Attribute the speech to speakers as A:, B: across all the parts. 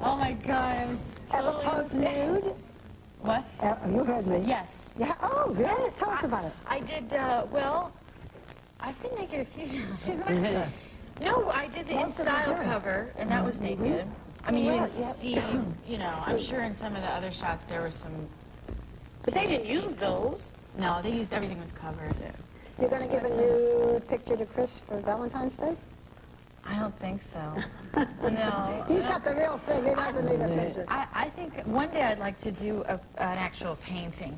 A: Oh my God, I was
B: Ever
A: totally
B: posed
A: insane.
B: nude?
A: What?
B: You heard me.
A: Yes.
B: Yeah. Oh, really? Tell us about it.
A: I did, well, I've been naked a few times.
C: She's an actress.
A: No, I did the In Style cover, and that was naked. I mean, you didn't see, you know, I'm sure in some of the other shots there were some...
C: But they didn't use those.
A: No, they used, everything was covered.
B: You're going to give a nude picture to Chris for Valentine's Day?
A: I don't think so. No.
B: He's got the real thing. He doesn't need a picture.
A: I think one day I'd like to do an actual painting.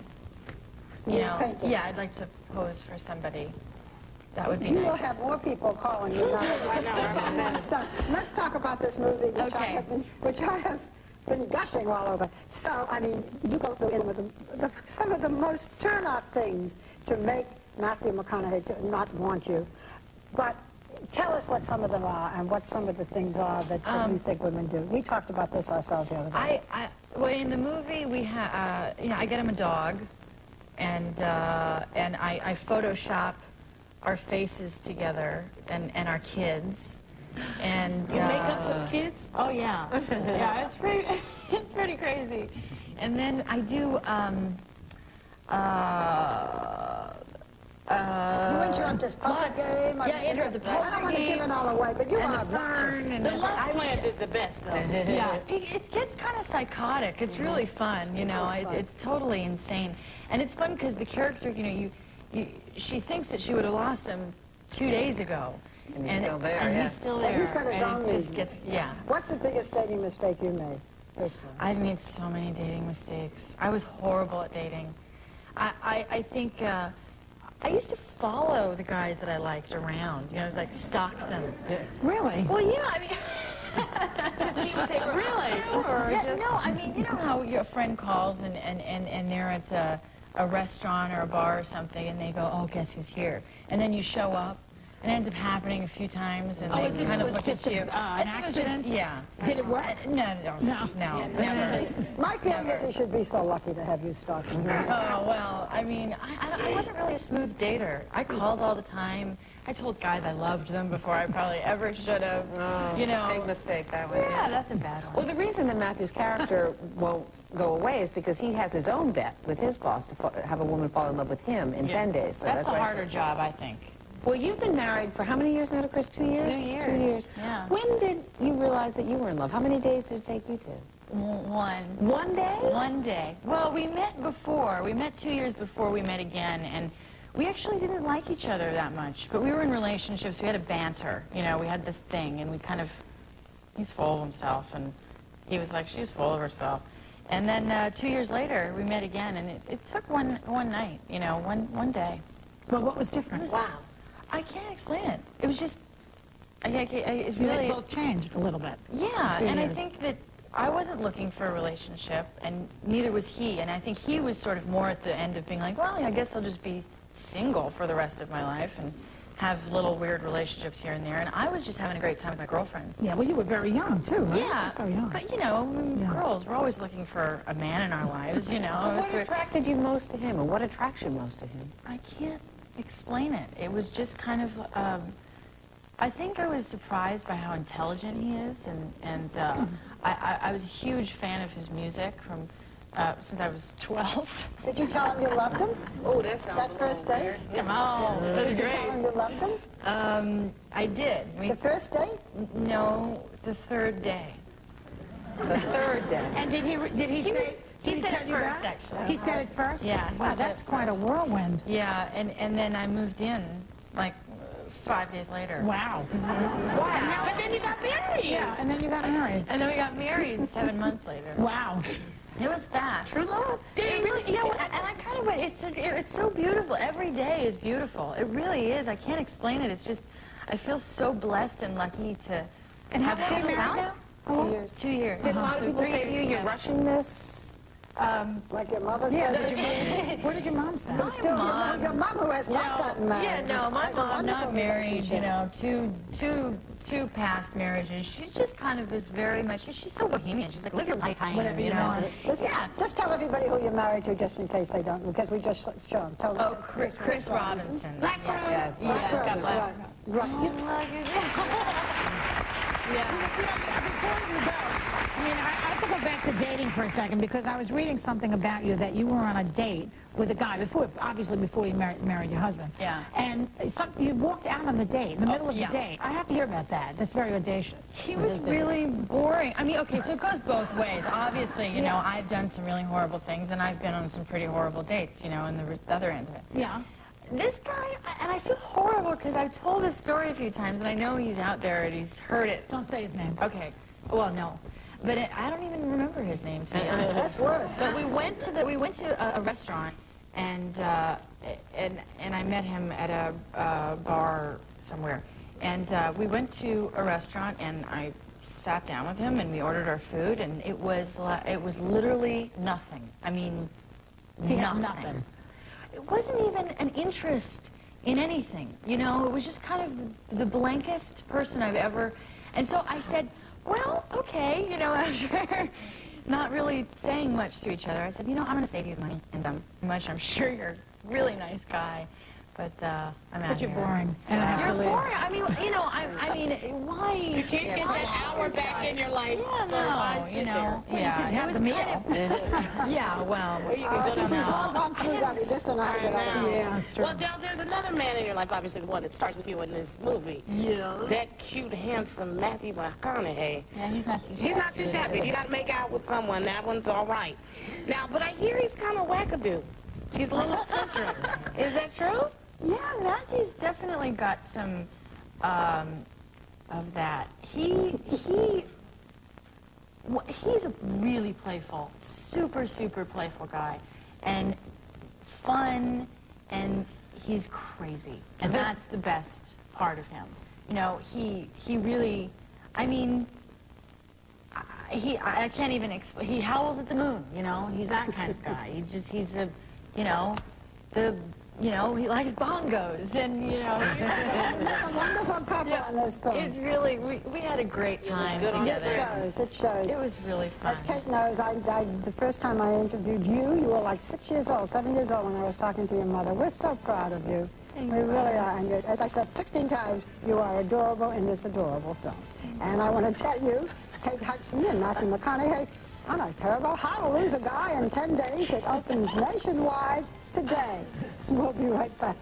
A: You know,
B: painting.
A: yeah, I'd like to pose for somebody. That would be
B: You
A: nice.
B: will have more people calling you now.
C: I know.
B: Let's talk about this movie, which I have been gushing all over. So, I mean, you go through in with some of the most turn-off things to make Matthew McConaughey not want you. But tell us what some of them are and what some of the things are that you think women do. We talked about this ourselves the other day.
A: Well, in the movie, we have, you know, I get him a dog, and I Photoshop our faces together and our kids. And
C: You make up some kids?
A: Oh yeah, yeah, it's pretty crazy. And then I do
B: you interrupt this poker game.
A: Yeah, interrupt the poker
B: I don't want to give
A: game.
B: it all away, but you
A: And
B: are
A: the fern and
C: The love plant is the best, though.
A: yeah, it gets kind of psychotic. It's really fun, you know. It's totally insane, and it's fun because the character, you know, she thinks that she would have lost him 2 days ago,
D: and he's still there.
A: and
D: Yeah.
A: he's still
B: Well,
A: there.
B: he's got his
A: and
B: own
A: it just
B: reasons.
A: gets, yeah.
B: What's the biggest dating mistake you made? Personally?
A: I've made so many dating mistakes. I was horrible at dating. I think I used to follow the guys that I liked around, you know, like stalk them.
B: Really?
A: Well, yeah, I mean,
C: To see what they were
A: really?
C: up to, or
A: Yeah,
C: just...
A: no, I mean, you know how your friend calls and they're at a restaurant or a bar or something, and they go, oh, guess who's here? And then you show up, and it ends up happening a few times, and they kind of look at you.
C: an accident?
A: Yeah.
C: Did it work?
A: No, never.
B: My feeling is he should be so lucky to have you stalking him.
A: Oh, well, I mean, I wasn't really a smooth dater. I called all the time. I told guys I loved them before I probably ever should have, you know.
D: Big mistake, that one.
A: Yeah, that's a bad
D: Well,
A: one.
D: the reason that Matthew's character won't go away is because he has his own bet with his boss to have a woman fall in love with him in 10 days. So
A: That's the
D: why I
A: harder job, I think.
D: Well, you've been married for how many years now to Chris? 2 years?
A: 2 years.
D: 2 years.
A: Yeah.
D: When did you realize that you were in love? How many days did it take you to?
A: One.
D: 1 day?
A: One day. Well, we met before. We met 2 years before we met again, and we actually didn't like each other that much. But we were in relationships. We had a banter. You know, we had this thing, and we kind of... He's full of himself, and he was like, she's full of herself. And then 2 years later, we met again, and it took one night, you know, one day.
C: Well, what was different?
A: Wow. I can't explain it. It was just... it's
C: You
A: really...
C: had both changed a little bit.
A: Yeah,
C: 2
A: and I
C: years.
A: think that I wasn't looking for a relationship, and neither was he. And I think he was sort of more at the end of being like, well, I guess I'll just be single for the rest of my life and have little weird relationships here and there. And I was just having a great time with my girlfriends.
C: Yeah, well, you were very young, too, right?
A: Yeah,
C: So young.
A: but you know, girls, we're always looking for a man in our lives, you know.
D: What
A: If we're-
D: attracted you most to him, and what attracts you most to him?
A: I can't explain it. It was just kind of, I think I was surprised by how intelligent he is, and I was a huge fan of his music from since I was 12.
B: Did you tell him you loved him?
C: Oh, that sounds
B: That first date?
A: Oh, that was
B: Did you tell him
A: great.
B: you loved him?
A: I did.
B: The first date?
A: No, the third day.
D: The third day.
C: And did he say...
A: He said
C: tell
A: it
C: you
A: first,
C: that?
A: actually.
C: He said it first?
A: Yeah, he
C: Wow,
A: said
C: that's
A: it
C: quite a
A: first.
C: whirlwind.
A: Yeah, and then I moved in like 5 days later.
C: Wow. Wow. But then you got married. Yeah, and then you got married.
A: And then we got married 7 months later.
C: Wow.
A: It was fast.
C: True love.
A: It really, you know, and I kind of went, it's so beautiful. Every day is beautiful. It really is. I can't explain it. It's just, I feel so blessed and lucky to have
C: long
A: that
C: are you married
A: now.
D: now? 2 years.
A: 2 years.
D: Did a lot of
A: So
D: people
A: 3
D: say to
A: years
D: you, you're
A: together.
D: rushing this?
B: Like your mother said?
C: What did your mom say?
B: But still, your mom who has not gotten married.
A: Yeah, no, my
B: has a
A: mom
B: wonderful
A: not married, you
B: relationship.
A: know, two past marriages. She just kind of is very much, she's so bohemian. She's like, live your life, I am,
C: Whatever you
A: know.
C: want.
B: Listen,
A: Yeah.
B: just tell everybody who you're married to, just in case they don't, because we just show them. Tell them.
A: Oh, Chris Robinson.
C: Black
A: Yes.
C: Rose.
A: Yes,
B: Black
A: got
B: Rose,
A: black.
B: right.
A: Oh, look at that.
C: Before you go, I mean, I to dating for a second because I was reading something about you that you were on a date with a guy obviously before you married your husband.
A: Yeah.
C: And you walked out on the date, in the middle of
A: yeah.
C: the date. I have to hear about that. That's very audacious.
A: He was really boring. I mean, okay, so it goes both ways. Obviously, you know, I've done some really horrible things, and I've been on some pretty horrible dates, you know, on the other end of it.
C: Yeah.
A: This guy, and I feel horrible because I've told this story a few times, and I know he's out there and he's heard it.
C: Don't say his name.
A: Okay. Well, no. But I don't even remember his name, to be honest.
B: That's worse.
A: But we went to a restaurant, and I met him at a bar somewhere. And we went to a restaurant, and I sat down with him, and we ordered our food, and it was literally nothing. I mean,
C: He had nothing.
A: It wasn't even an interest in anything. You know, it was just kind of the blankest person I've ever. And so I said, well, okay, you know, after not really saying much to each other, I said, you know, I'm going to save you money and much. I'm sure you're a really nice guy, but I'm out
C: But you're
A: here.
C: boring. And I have
A: You're
C: to leave.
A: boring. I mean, you know, I mean, why?
C: You can't get that hour back in your life.
A: Yeah, no, you know, yeah.
C: have
A: It
C: the
A: was
C: meal.
A: kind of, yeah, well,
C: you can go
B: We've all
A: no.
B: gone through that. We just don't know how to get out of it.
C: Yeah, that's true.
E: Well, Del, there's another man in your life, obviously the one that starts with you in this movie.
C: Yeah.
E: That cute, handsome Matthew McConaughey.
A: Yeah, he's not too
E: He's not too shabby. If you got to make out with someone, that one's all right. Now, but I hear he's kind of wackadoo. He's a little eccentric. Is that true?
A: Yeah, Matthew's definitely got some of that. He's a really playful, super playful guy, and fun, and he's crazy, and that's the best part of him. You know, he really, I mean, I can't even explain. He howls at the moon. You know, he's that kind of guy. He's a, you know, he likes bongos, and you know.
B: A wonderful couple on this film.
A: It's really, we had a great time together.
B: It shows.
A: It was really fun.
B: As Kate knows, the first time I interviewed you, you were like 6 years old, 7 years old when I was talking to your mother. We're so proud of you. We really are. And as I said 16 times, you are adorable in this adorable film. And I want to tell you, Kate Hudson and Matthew McConaughey, I'm not terrible. How to Lose a Guy in 10 Days. It opens nationwide today. We'll be right back.